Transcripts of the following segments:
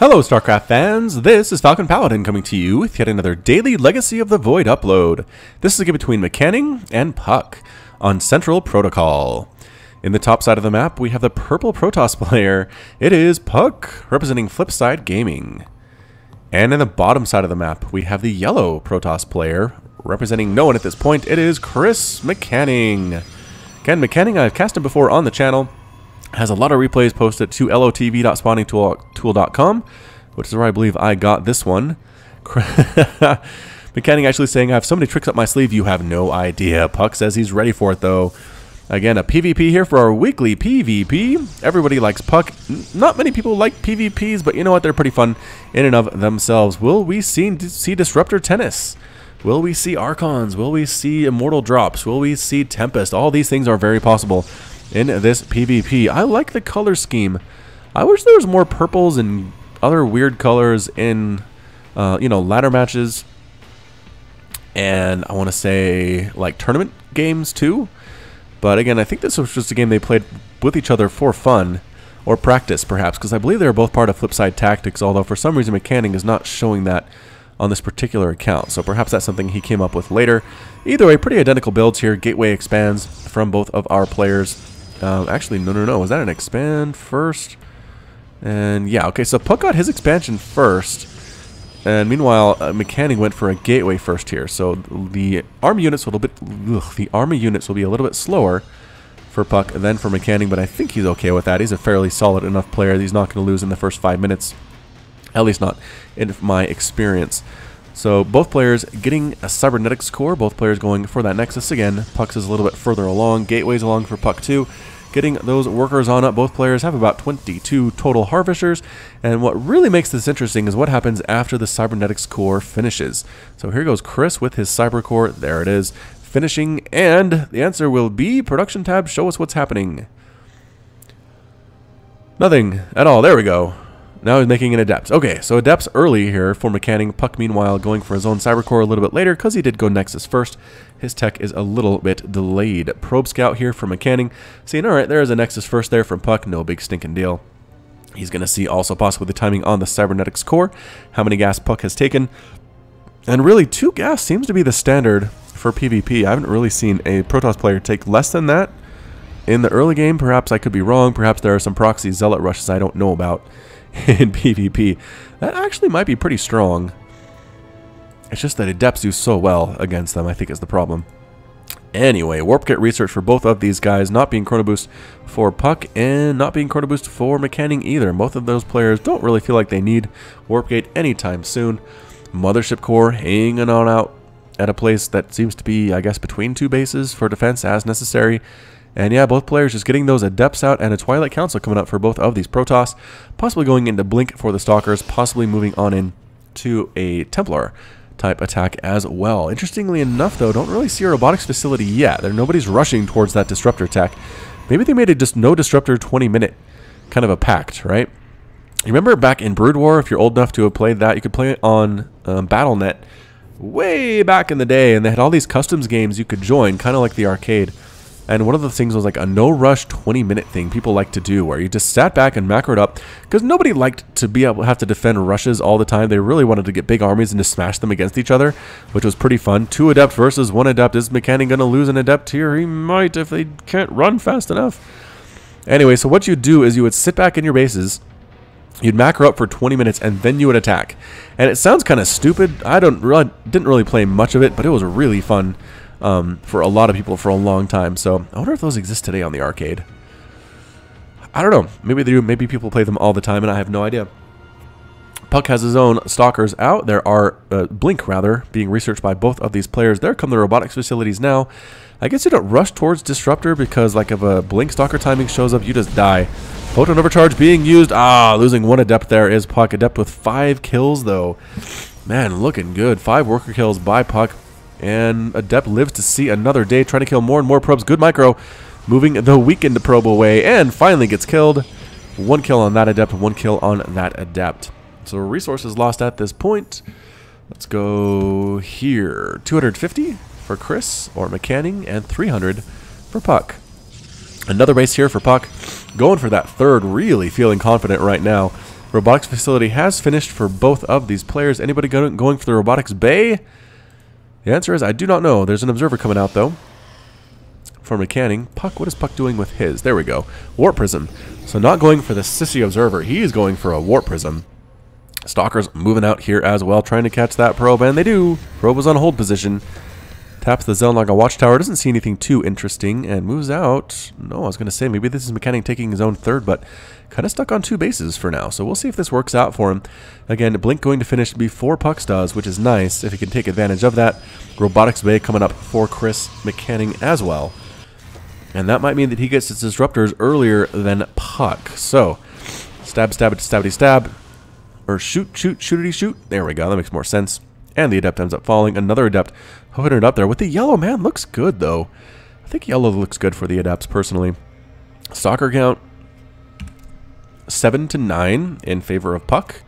Hello StarCraft fans, this is Falcon Paladin coming to you with yet another daily Legacy of the Void upload. This is a game between MCanning and puCK on Central Protocol. In the top side of the map we have the purple Protoss player. It is puCK, representing Flipsid Gaming. And in the bottom side of the map we have the yellow Protoss player, representing no one at this point. It is Chris MCanning. Again, MCanning, I've cast him before on the channel. Has a lot of replays posted to LOTV.spawningtool.com, which is where I believe I got this one. MCanning actually saying, I have so many tricks up my sleeve, you have no idea. puCK says he's ready for it, though. Again, a PvP here for our weekly PvP. Everybody likes puCK. Not many people like PvPs, but you know what? They're pretty fun in and of themselves. Will we see Disruptor Tennis? Will we see Archons? Will we see Immortal Drops? Will we see Tempest? All these things are very possible in this PvP. I like the color scheme. I wish there was more purples and other weird colors in, you know, ladder matches. And I want to say, like, tournament games, too. But again, I think this was just a game they played with each other for fun. Or practice, perhaps. Because I believe they were both part of Flipsid Tactics. Although, for some reason, MCanning is not showing that on this particular account. So perhaps that's something he came up with later. Either way, pretty identical builds here. Gateway expands from both of our players. Actually, no. Was that an expand first? And yeah, okay, so puCK got his expansion first. And meanwhile, MCanning went for a gateway first here. So the army units will be a little bit slower for puCK than for MCanning, but I think he's okay with that. He's a fairly solid enough player that he's not going to lose in the first 5 minutes. At least not in my experience. So both players getting a cybernetics core, both players going for that nexus again. puCK is a little bit further along, gateways along for puCK too. Getting those workers on up, both players have about 22 total harvesters. And what really makes this interesting is what happens after the cybernetics core finishes. So here goes Chris with his cyber core, there it is, finishing, and the answer will be production tab, show us what's happening. Nothing at all, there we go. Now he's making an Adept. Okay, so Adept's early here for MCanning. puCK, meanwhile, going for his own Cyber Core a little bit later because he did go Nexus first. His tech is a little bit delayed. Probe Scout here for MCanning. Seeing, alright, there's a Nexus first there from puCK. No big stinking deal. He's going to see also possibly the timing on the Cybernetics Core. How many gas puCK has taken. And really, 2 gas seems to be the standard for PvP. I haven't really seen a Protoss player take less than that in the early game. Perhaps I could be wrong. Perhaps there are some proxy Zealot rushes I don't know about in PvP. That actually might be pretty strong. It's just that Adepts do so well against them, I think is the problem. Anyway, Warp Kit research for both of these guys, not being Chrono Boost for puCK and not being Chrono Boost for MCanning either. Both of those players don't really feel like they need Warp Gate anytime soon. Mothership Core hanging on out at a place that seems to be, I guess, between 2 bases for defense as necessary. And yeah, both players just getting those Adepts out and a Twilight Council coming up for both of these Protoss. Possibly going into Blink for the Stalkers, possibly moving on in to a Templar type attack as well. Interestingly enough, though, don't really see a robotics facility yet. Nobody's rushing towards that Disruptor attack. Maybe they made a just no Disruptor 20-minute kind of a pact, right? You remember back in Brood War, if you're old enough to have played that, you could play it on Battle.net way back in the day, and they had all these customs games you could join, kind of like the arcade. And one of the things was like a no-rush 20-minute thing people like to do, where you just sat back and macroed up, because nobody liked to be able to have to defend rushes all the time. They really wanted to get big armies and just smash them against each other, which was pretty fun. 2 Adept versus 1 Adept. Is MCanning going to lose an Adept here? He might if they can't run fast enough. Anyway, so what you do is you would sit back in your bases, you'd macro up for 20 minutes, and then you would attack. And it sounds kind of stupid. I didn't really play much of it, but it was really fun. For a lot of people for a long time. So I wonder if those exist today on the arcade. I don't know. Maybe they do. Maybe people play them all the time, and I have no idea. puCK has his own Stalkers out. There are Blink, rather, being researched by both of these players. There come the robotics facilities now. I guess you don't rush towards Disruptor because, like, if a Blink Stalker timing shows up, you just die. Photon Overcharge being used. Losing 1 Adept there is puCK. Adept with 5 kills, though. Man, looking good. 5 worker kills by puCK. And Adept lives to see another day, trying to kill more and more probes. Good micro, moving the weakened probe away, and finally gets killed. 1 kill on that Adept, 1 kill on that Adept. So resources lost at this point. Let's go here. 250 for Chris or MCanning, and 300 for puCK. Another base here for puCK. Going for that third, really feeling confident right now. Robotics facility has finished for both of these players. Anybody going for the robotics bay? The answer is I do not know. There's an observer coming out though. For MCanning. puCK, what is puCK doing with his? There we go. Warp prism. So not going for the sissy observer. He is going for a warp prism. Stalkers moving out here as well, trying to catch that probe, and they do. Probe was on hold position. Taps the Zelnaga watchtower. Doesn't see anything too interesting and moves out. No, I was going to say maybe this is MCanning taking his own third, but kind of stuck on 2 bases for now. So we'll see if this works out for him. Again, Blink going to finish before puCK does, which is nice if he can take advantage of that. Robotics Bay coming up for Chris MCanning as well. And that might mean that he gets his disruptors earlier than puCK. So, stab, stab, stabby, stab. Or shoot, shoot, shootity, shoot. There we go. That makes more sense. And the Adept ends up falling. Another Adept hooking it up there with the yellow. Man, looks good, though. I think yellow looks good for the Adepts, personally. Stalker count 7 to 9 in favor of puCK.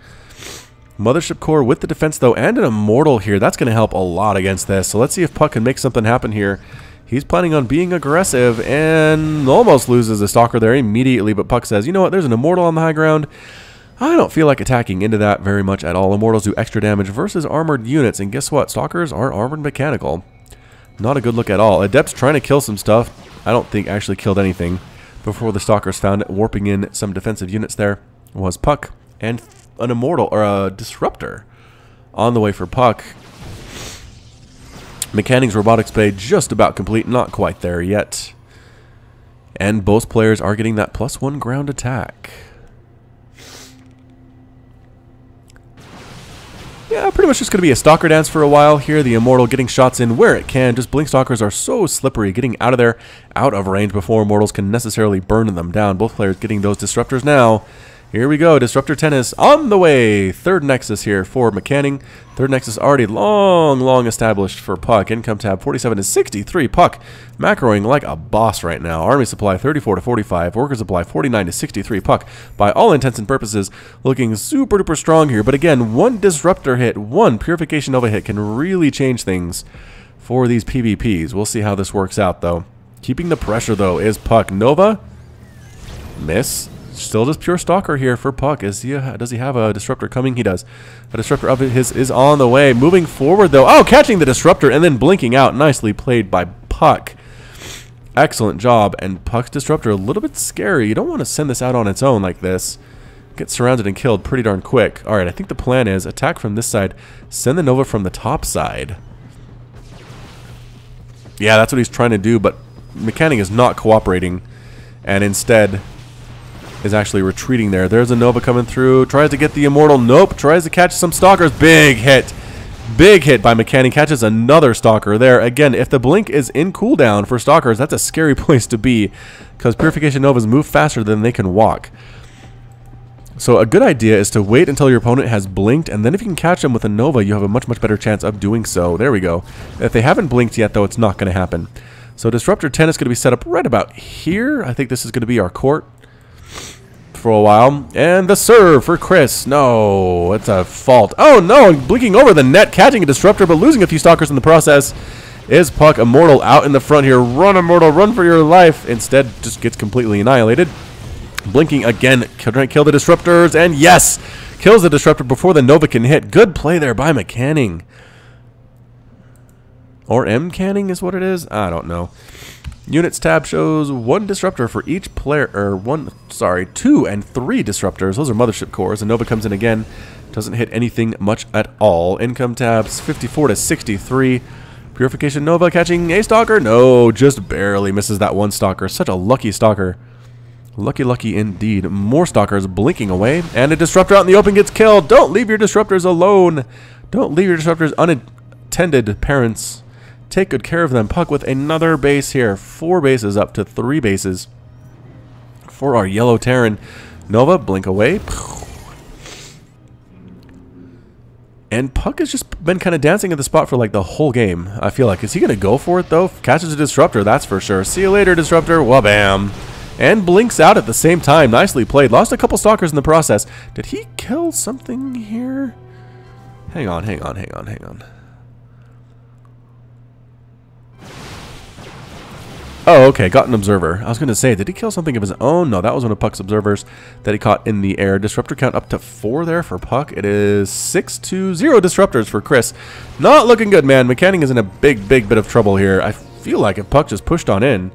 Mothership Core with the defense, though, and an Immortal here. That's going to help a lot against this. So let's see if puCK can make something happen here. He's planning on being aggressive and almost loses the Stalker there immediately. But puCK says, you know what, there's an Immortal on the high ground. I don't feel like attacking into that very much at all. Immortals do extra damage versus armored units. And guess what? Stalkers are armored mechanical. Not a good look at all. Adept's trying to kill some stuff. I don't think actually killed anything before the Stalkers found it. Warping in some defensive units there was puCK. And an Immortal, or a Disruptor, on the way for puCK. MCanning's Robotics Bay just about complete. Not quite there yet. And both players are getting that +1 ground attack. Yeah, pretty much just going to be a Stalker dance for a while here. The Immortal getting shots in where it can. Just Blink Stalkers are so slippery, getting out of there, out of range before Immortals can necessarily burn them down. Both players getting those Disruptors now. Here we go. Disruptor tennis on the way. Third Nexus here for MCanning. Third Nexus already long established for puCK. Income tab 47 to 63. puCK macroing like a boss right now. Army supply 34 to 45. Worker supply 49 to 63. puCK, by all intents and purposes, looking super duper strong here. But again, one Disruptor hit, one Purification Nova hit can really change things for these PvPs. We'll see how this works out though. Keeping the pressure though is puCK. Nova, miss. Still just pure Stalker here for puCK. Does he have a Disruptor coming? He does. A Disruptor of his is on the way. Moving forward, though. Oh, catching the Disruptor and then blinking out. Nicely played by puCK. Excellent job. And puCK's Disruptor a little bit scary. You don't want to send this out on its own like this. Get surrounded and killed pretty darn quick. All right, I think the plan is attack from this side. Send the Nova from the top side. Yeah, that's what he's trying to do, but MCanning is not cooperating. And instead is actually retreating there. There's a Nova coming through. Tries to get the Immortal. Nope. Tries to catch some Stalkers. Big hit. Big hit by MCanning. Catches another Stalker there. Again, if the Blink is in cooldown for Stalkers, that's a scary place to be because Purification Novas move faster than they can walk. So a good idea is to wait until your opponent has blinked, and then if you can catch them with a Nova, you have a much better chance of doing so. There we go. If they haven't blinked yet, though, it's not going to happen. So Disruptor 10 is going to be set up right about here. I think this is going to be our court for a while. And the serve for Chris. No, it's a fault. Oh no, blinking over the net, catching a Disruptor, but losing a few Stalkers in the process is puCK. Immortal out in the front here. Run, Immortal, run for your life. Instead, just gets completely annihilated. Blinking again, trying to kill the Disruptors, and yes, kills the Disruptor before the Nova can hit. Good play there by MCanning. Or MCanning is what it is? I don't know. Units tab shows one Disruptor for each player, or 2 and 3 Disruptors. Those are Mothership Cores, and Nova comes in again. Doesn't hit anything much at all. Income tabs 54 to 63. Purification Nova catching a Stalker. No, just barely misses that one Stalker. Such a lucky Stalker. Lucky indeed. More Stalkers blinking away, and a Disruptor out in the open gets killed. Don't leave your Disruptors alone. Don't leave your Disruptors unattended, parents. Take good care of them. puCK with another base here. 4 bases up to 3 bases for our yellow Terran. Nova, blink away. And puCK has just been kind of dancing at the spot for like the whole game, I feel like. Is he going to go for it, though? Catches a Disruptor, that's for sure. See you later, Disruptor. Wabam. And blinks out at the same time. Nicely played. Lost a couple Stalkers in the process. Did he kill something here? Hang on. Oh, okay, got an observer. I was going to say, did he kill something of his own? No, that was one of puCK's observers that he caught in the air. Disruptor count up to 4 there for puCK. It is 6-0 disruptors for Chris. Not looking good, man. MCanning is in a big bit of trouble here. I feel like if puCK just pushed on in,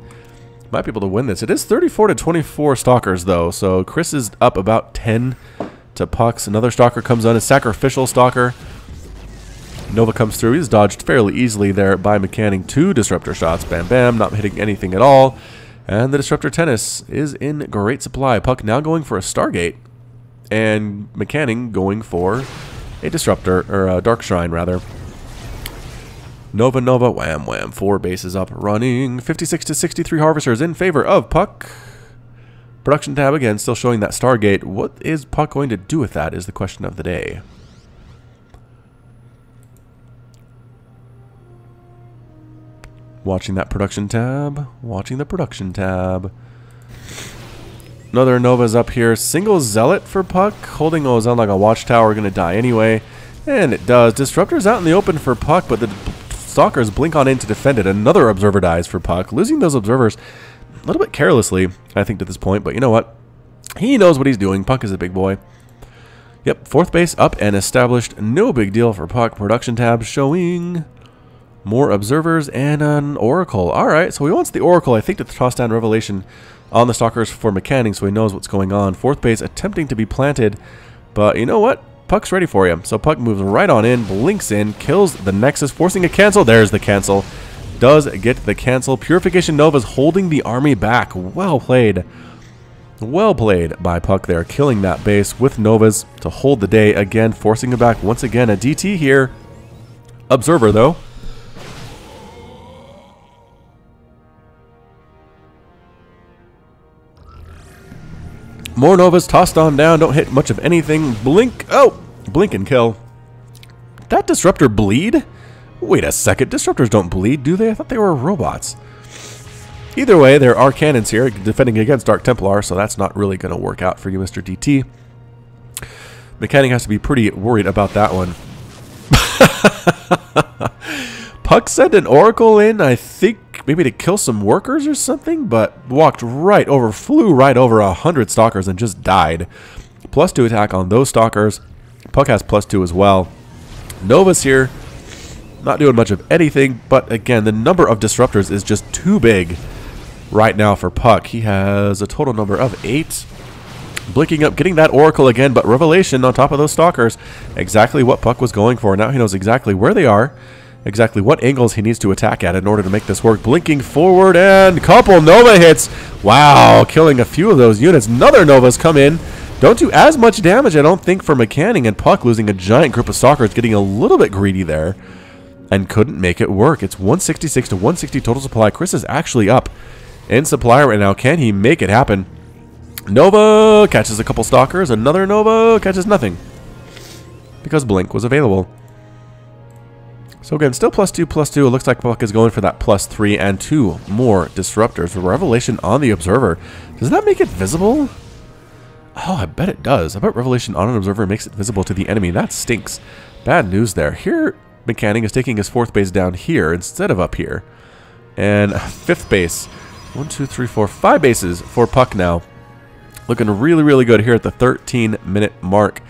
might be able to win this. It is 34-24 stalkers, though, so Chris is up about 10 to puCK's. Another stalker comes on, a sacrificial stalker. Nova comes through. He's dodged fairly easily there by MCanning. 2 disruptor shots. Bam, bam. Not hitting anything at all. And the disruptor tennis is in great supply. puCK now going for a Stargate. And MCanning going for a disruptor, or a Dark Shrine, rather. Nova, wham, wham. 4 bases up running. 56-63 harvesters in favor of puCK. Production tab again, still showing that Stargate. What is puCK going to do with that is the question of the day. Watching that production tab. Watching the production tab. Another Nova's up here. Single Zealot for puCK. Holding Ozone like a watchtower. Going to die anyway. And it does. Disruptor's out in the open for puCK, but the Stalkers blink on in to defend it. Another observer dies for puCK. Losing those observers a little bit carelessly, I think, to this point. But you know what? He knows what he's doing. puCK is a big boy. Yep, 4th base up and established. No big deal for puCK. Production tab showing more observers and an Oracle. Alright, so he wants the Oracle, I think, to toss down Revelation on the Stalkers for MCanning so he knows what's going on. 4th base attempting to be planted, but you know what? puCK's ready for you. So puCK moves right on in, blinks in, kills the Nexus, forcing a cancel. There's the cancel. Does get the cancel. Purification Nova's holding the army back. Well played. Well played by puCK there, killing that base with Novas to hold the day again, forcing it back once again. A DT here. Observer, though. More Novas tossed on down. Don't hit much of anything. Blink. Oh! Blink and kill. That Disruptor bleed? Wait a second. Disruptors don't bleed, do they? I thought they were robots. Either way, there are cannons here defending against Dark Templar, so that's not really going to work out for you, Mr. DT. MCanning has to be pretty worried about that one. puCK sent an Oracle in, I think, maybe to kill some workers or something, but walked right over, flew right over 100 Stalkers and just died. +2 attack on those Stalkers. puCK has +2 as well. Nova's here, not doing much of anything, but again, the number of Disruptors is just too big right now for puCK. He has a total number of 8. Blinking up, getting that Oracle again, but Revelation on top of those Stalkers. Exactly what puCK was going for. Now he knows exactly where they are. Exactly what angles he needs to attack at in order to make this work. Blinking forward and couple Nova hits. Wow, killing a few of those units. Another Nova's come in. Don't do as much damage, I don't think, for MCanning, and puCK losing a giant group of Stalkers, getting a little bit greedy there and couldn't make it work. It's 166 to 160 total supply. Chris is actually up in supply right now. Can he make it happen? Nova catches a couple Stalkers. Another Nova catches nothing because Blink was available. So again, still +2, +2. It looks like puCK is going for that +3 and 2 more Disruptors. Revelation on the Observer. Does that make it visible? Oh, I bet it does. I bet Revelation on an Observer makes it visible to the enemy. That stinks. Bad news there. Here, MCanning is taking his 4th base down here instead of up here. And 5th base. 1, 2, 3, 4, 5 bases for puCK now. Looking really, really good here at the 13-minute mark.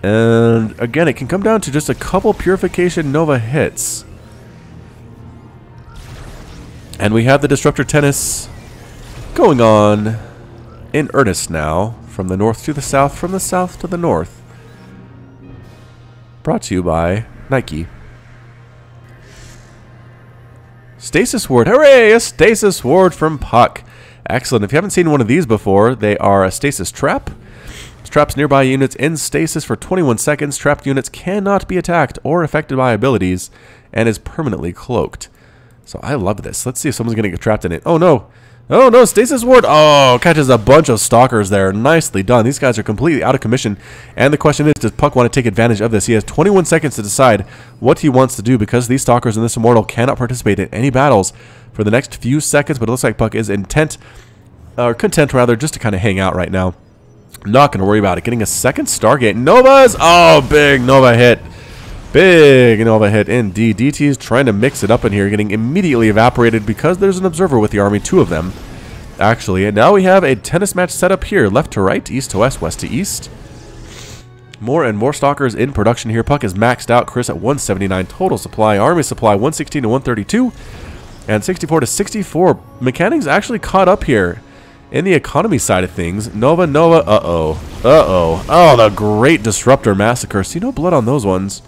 And again, it can come down to just a couple Purification Nova hits. And we have the Disruptor tennis going on in earnest now. From the north to the south, from the south to the north. Brought to you by Nike. Stasis Ward. Hooray! A Stasis Ward from puCK. Excellent. If you haven't seen one of these before, they are a Stasis Trap. Traps nearby units in stasis for 21 seconds. Trapped units cannot be attacked or affected by abilities and is permanently cloaked. So I love this. Let's see if someone's going to get trapped in it. Oh no. Oh no, Stasis Ward. Oh, catches a bunch of Stalkers there. Nicely done. These guys are completely out of commission. And the question is, does puCK want to take advantage of this? He has 21 seconds to decide what he wants to do because these Stalkers in this Immortal cannot participate in any battles for the next few seconds. But it looks like puCK is content rather, just to kind of hang out right now. Not going to worry about it. Getting a second Stargate. Novas! Oh, big Nova hit. Big Nova hit indeed. DT is trying to mix it up in here, getting immediately evaporated because there's an observer with the army, 2 of them, actually. And now we have a tennis match set up here, left to right, east to west, west to east. More and more stalkers in production here. puCK is maxed out. Chris at 179 total supply. Army supply 116 to 132. And 64 to 64. MCanning's actually caught up here in the economy side of things. Nova, uh-oh. Uh-oh. Oh, the great Disruptor massacre. See, no blood on those ones.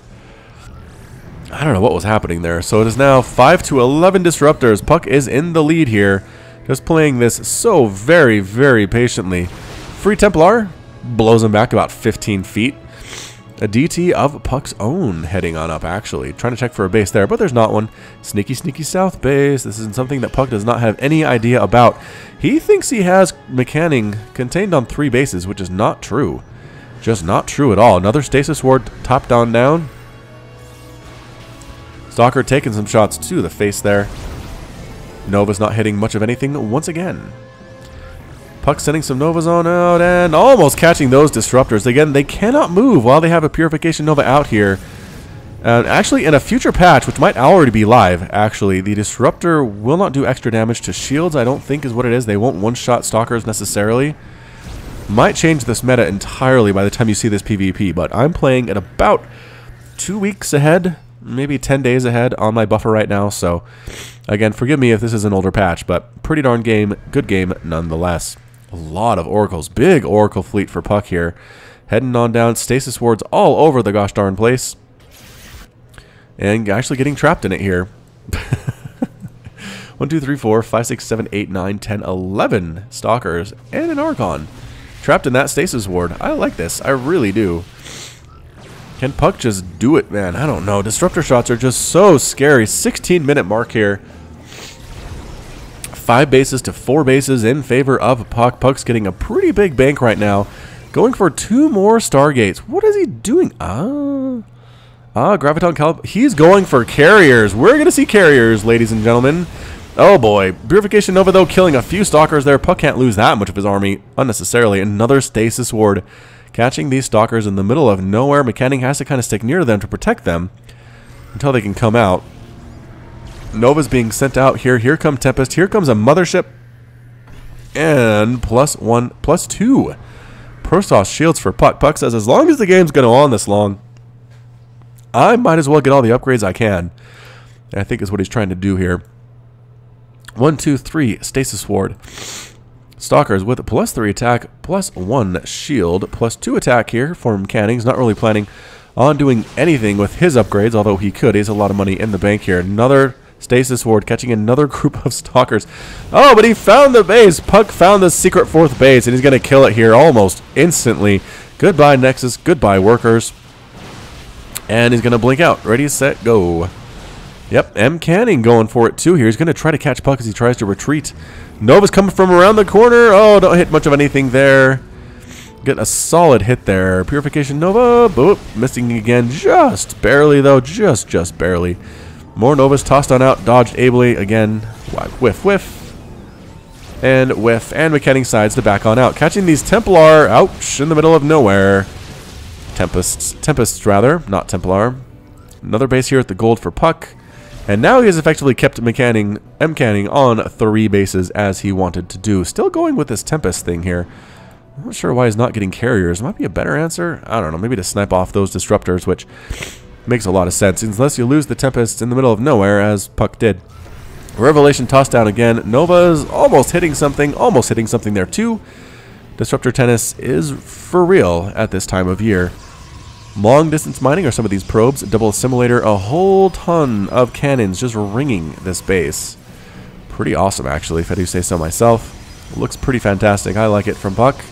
I don't know what was happening there. So it is now 5 to 11 Disruptors. puCK is in the lead here. Just playing this so very, very patiently. Free Templar blows him back about 15 feet. A DT of puCK's own heading on up, actually. Trying to check for a base there, but there's not one. Sneaky, sneaky south base. This is something that puCK does not have any idea about. He thinks he has MCanning contained on 3 bases, which is not true. Just not true at all. Another Stasis Ward top down down. Stalker taking some shots to the face there. Nova's not hitting much of anything once again. puCK sending some Novas on out and almost catching those Disruptors. Again, they cannot move while they have a Purification Nova out here. Actually, in a future patch, which might already be live, actually, the Disruptor will not do extra damage to shields, I don't think is what it is. They won't one-shot Stalkers necessarily. Might change this meta entirely by the time you see this PvP, but I'm playing at about 2 weeks ahead, maybe 10 days ahead on my buffer right now, so again, forgive me if this is an older patch, but pretty darn game, good game nonetheless. A lot of oracles. Big oracle fleet for puCK here. Heading on down. Stasis wards all over the gosh darn place. And actually getting trapped in it here. 1, 2, 3, 4, 5, 6, 7, 8, 9, 10, 11 Stalkers. And an Archon. Trapped in that Stasis ward. I like this. I really do. Can puCK just do it, man? I don't know. Disruptor shots are just so scary. 16-minute mark here. 5 bases to 4 bases in favor of puCK. puCK's getting a pretty big bank right now. Going for 2 more Stargates. What is he doing? Graviton Calib. He's going for carriers. We're going to see carriers, ladies and gentlemen. Oh boy. Purification Nova, though, killing a few Stalkers there. puCK can't lose that much of his army unnecessarily. Another Stasis Ward. Catching these Stalkers in the middle of nowhere. MCanning has to kind of stick near them to protect them until they can come out. Nova's being sent out here. Here comes Tempest. Here comes a Mothership. And +1, +2. Protoss shields for puCK. puCK says, as long as the game's going to go on this long, I might as well get all the upgrades I can. And I think is what he's trying to do here. 1, 2, 3. Stasis Ward. Stalkers with a +3 attack, +1 shield, +2 attack here for MCanning. He's not really planning on doing anything with his upgrades, although he could. He has a lot of money in the bank here. Another Stasis Ward catching another group of Stalkers. Oh, but he found the base. puCK found the secret 4th base, and he's going to kill it here almost instantly. Goodbye, Nexus. Goodbye, workers. And he's going to blink out. Ready, set, go. Yep, MCanning going for it too here. He's going to try to catch puCK as he tries to retreat. Nova's coming from around the corner. Oh, don't hit much of anything there. Get a solid hit there. Purification Nova. Boop. Missing again. Just barely, though. Just barely. More Novas tossed on out. Dodged ably. Again. Whiff, whiff. And whiff. And MCanning sides to back on out. Catching these Templar. Ouch. In the middle of nowhere. Tempests, rather. Not Templar. Another base here at the gold for puCK. And now he has effectively kept MCanning on 3 bases as he wanted to do. Still going with this Tempest thing here. I'm not sure why he's not getting carriers. Might be a better answer. I don't know. Maybe to snipe off those Disruptors, which makes a lot of sense. Unless you lose the Tempest in the middle of nowhere, as puCK did. Revelation tossed down again. Nova's almost hitting something. Almost hitting something there too. Disruptor tennis is for real at this time of year. Long distance mining are some of these probes. Double assimilator, a whole ton of cannons just ringing this base. Pretty awesome, actually, if I do say so myself. Looks pretty fantastic. I like it from puCK.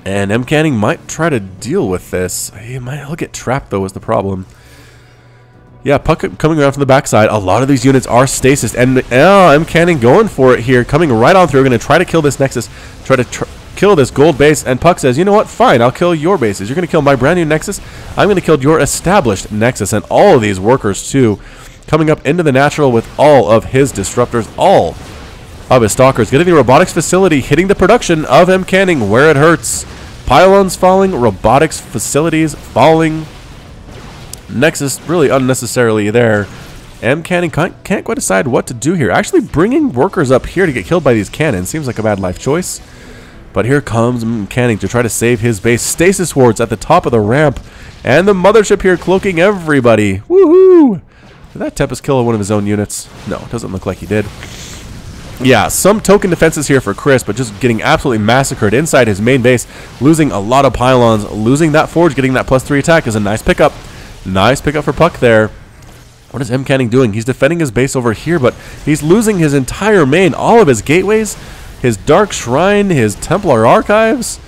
And MCanning might try to deal with this. He'll get trapped, though, is the problem. Yeah, puCK coming around from the backside. A lot of these units are stasis. And MCanning going for it here. Coming right on through. Going to try to kill this Nexus. Try to kill this gold base. And puCK says, you know what? Fine, I'll kill your bases. You're going to kill my brand new Nexus. I'm going to kill your established Nexus. And all of these workers, too. Coming up into the natural with all of his Disruptors. All of his Stalkers. Getting the robotics facility. Hitting the production of MCanning where it hurts. Pylons falling. Robotics facilities falling. Nexus really unnecessarily there. MCanning can't quite decide what to do here. Actually bringing workers up here to get killed by these cannons seems like a bad life choice. But here comes MCanning to try to save his base. Stasis wards at the top of the ramp. And the mothership here cloaking everybody. Woohoo! Did that Tempest kill one of his own units? No, it doesn't look like he did. Yeah, some token defenses here for Chris, but just getting absolutely massacred inside his main base. Losing a lot of pylons. Losing that forge, getting that +3 attack is a nice pickup. Nice pickup for puCK there. What is MCanning doing? He's defending his base over here, but he's losing his entire main. All of his gateways, his Dark Shrine, his Templar Archives.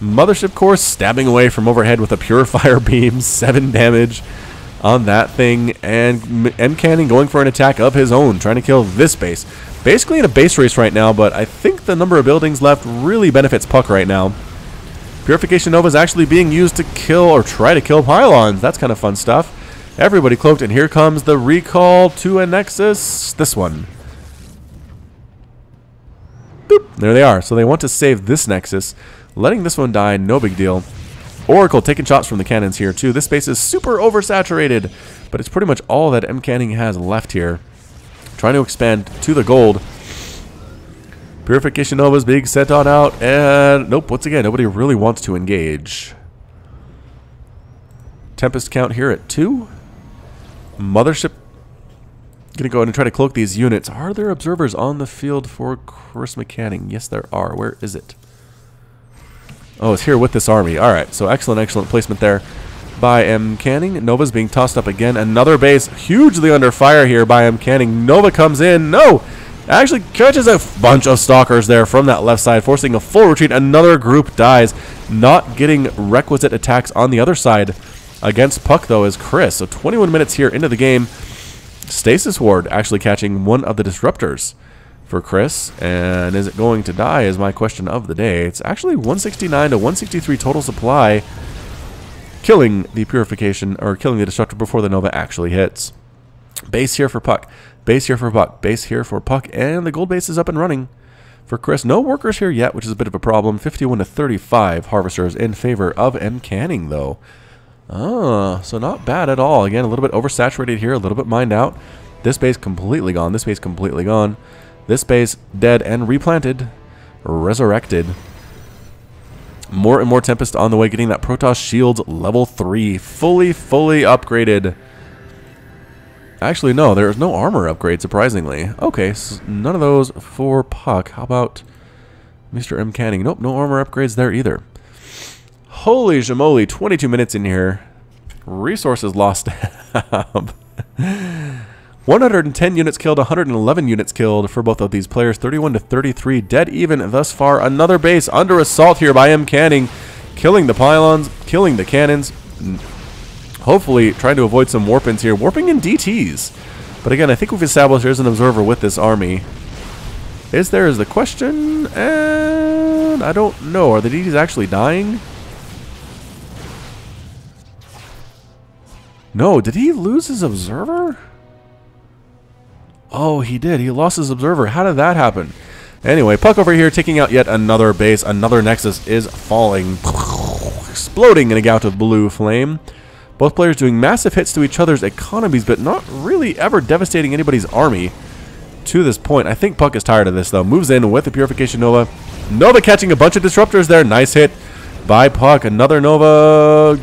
Mothership core stabbing away from overhead with a Purifier Beam. 7 damage on that thing. And MCanning going for an attack of his own, trying to kill this base. Basically in a base race right now, but I think the number of buildings left really benefits puCK right now. Purification Nova is actually being used to kill or try to kill pylons. That's kind of fun stuff. Everybody cloaked, and here comes the recall to a Nexus. This one. Boop. There they are. So they want to save this Nexus. Letting this one die, no big deal. Oracle taking shots from the cannons here too. This base is super oversaturated, but it's pretty much all that MCanning has left here. Trying to expand to the gold. Purification Nova's being sent on out, and nope, once again, nobody really wants to engage. Tempest count here at 2. Mothership gonna go ahead and try to cloak these units. Are there observers on the field for Chris MCanning? Yes, there are. Where is it? Oh, it's here with this army. Alright, so excellent placement there by MCanning. Nova's being tossed up again. Another base hugely under fire here by MCanning. Nova comes in. No! Actually catches a bunch of stalkers there from that left side, forcing a full retreat. Another group dies. Not getting requisite attacks on the other side. Against puCK, though, is Chris. So 21 minutes here into the game. Stasis Ward actually catching one of the Disruptors for Chris. And is it going to die is my question of the day. It's actually 169 to 163 total supply. Killing the Purification, or killing the Disruptor before the Nova actually hits. Base here for puCK. Base here for puCK. Base here for puCK. And the gold base is up and running for Chris. No workers here yet, which is a bit of a problem. 51 to 35 Harvesters in favor of MCanning, though. So not bad at all. Again, a little bit oversaturated here, a little bit mined out. This base completely gone. This base completely gone. This base dead and replanted. Resurrected. More and more Tempest on the way, getting that Protoss Shields level 3. Fully upgraded. Actually, no, there's no armor upgrade, surprisingly. Okay, so none of those for puCK. How about Mr. MCanning? Nope, no armor upgrades there either. Holy jamoly, 22 minutes in here. Resources lost. 110 units killed, 111 units killed for both of these players. 31 to 33, dead even thus far. Another base under assault here by MCanning. Killing the pylons, killing the cannons. Hopefully trying to avoid some warp-ins here. Warping in DTs. But again, I think we've established there's an observer with this army. Is the question? And I don't know. Are the DTs actually dying? No, did he lose his observer? Oh, he did. He lost his observer. How did that happen? Anyway, puCK over here taking out yet another base. Another Nexus is falling. Exploding in a gout of blue flame. Both players doing massive hits to each other's economies, but not really ever devastating anybody's army to this point. I think puCK is tired of this, though. Moves in with the Purification Nova. Nova catching a bunch of Disruptors there. Nice hit by puCK. Another Nova.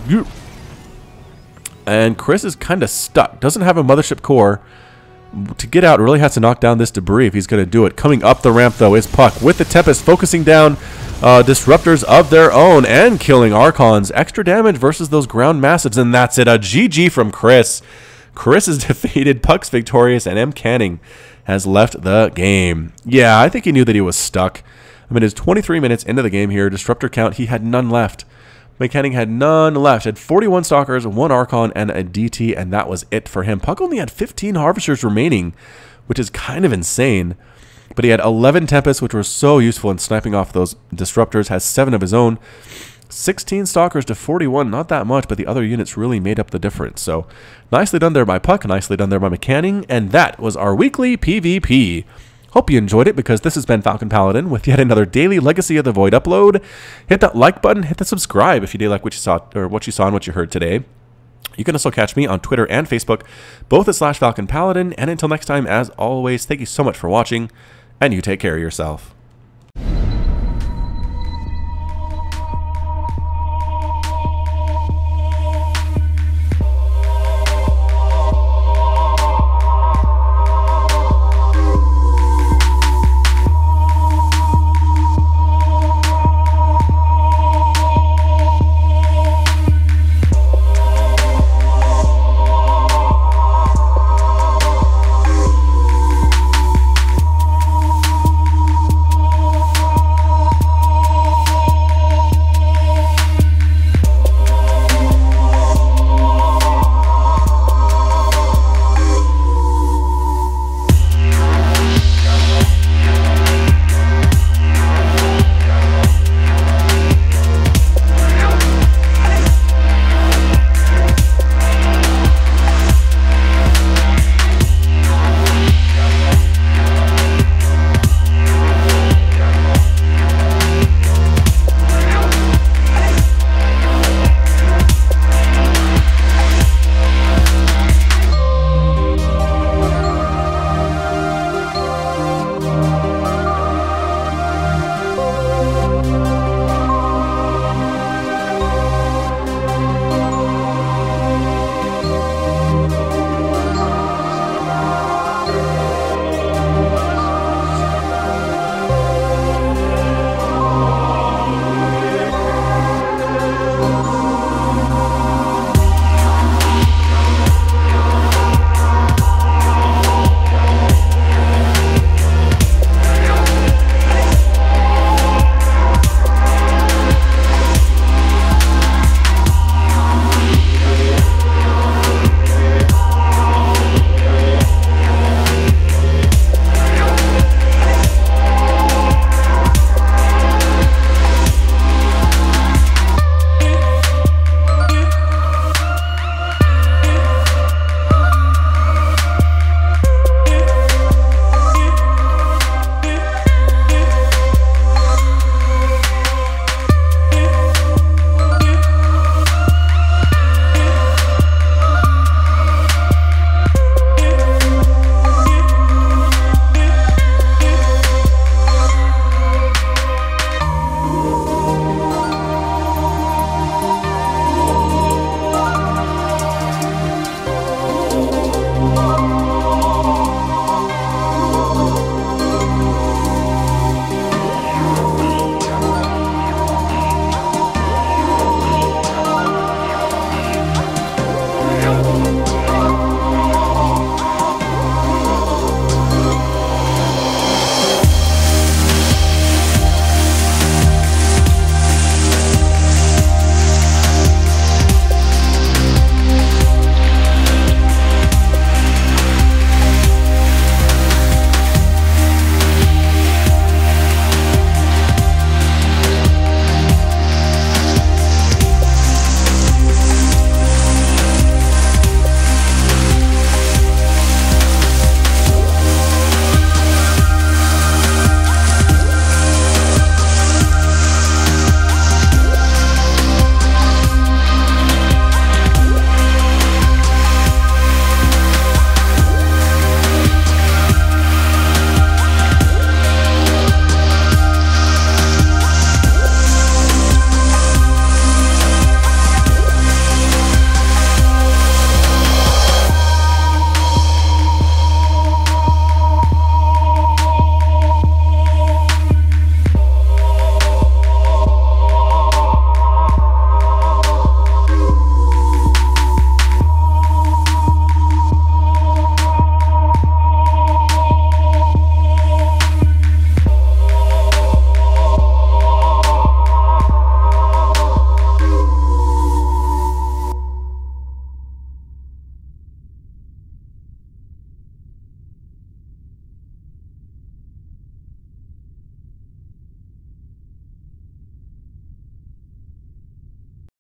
And Chris is kind of stuck. Doesn't have a Mothership core. To get out, really has to knock down this debris if he's going to do it. Coming up the ramp, though, is puCK with the Tempest focusing down Disruptors of their own and killing Archons. Extra damage versus those ground massives, and that's it. A GG from Chris. Chris is defeated, puCK's victorious, and MCanning has left the game. Yeah, I think he knew that he was stuck. I mean, it's 23 minutes into the game here. Disruptor count, he had none left. MCanning had none left. Had 41 Stalkers, 1 Archon, and a DT, and that was it for him. puCK only had 15 Harvesters remaining, which is kind of insane. But he had 11 Tempests, which were so useful in sniping off those Disruptors. Has 7 of his own. 16 Stalkers to 41, not that much, but the other units really made up the difference. So, nicely done there by puCK, nicely done there by MCanning, and that was our weekly PvP. Hope you enjoyed it, because this has been Falcon Paladin with yet another daily Legacy of the Void upload. Hit that like button, hit the subscribe if you did like what you saw and what you heard today. You can also catch me on Twitter and Facebook, both at /FalconPaladin. And until next time, as always, thank you so much for watching, and you take care of yourself.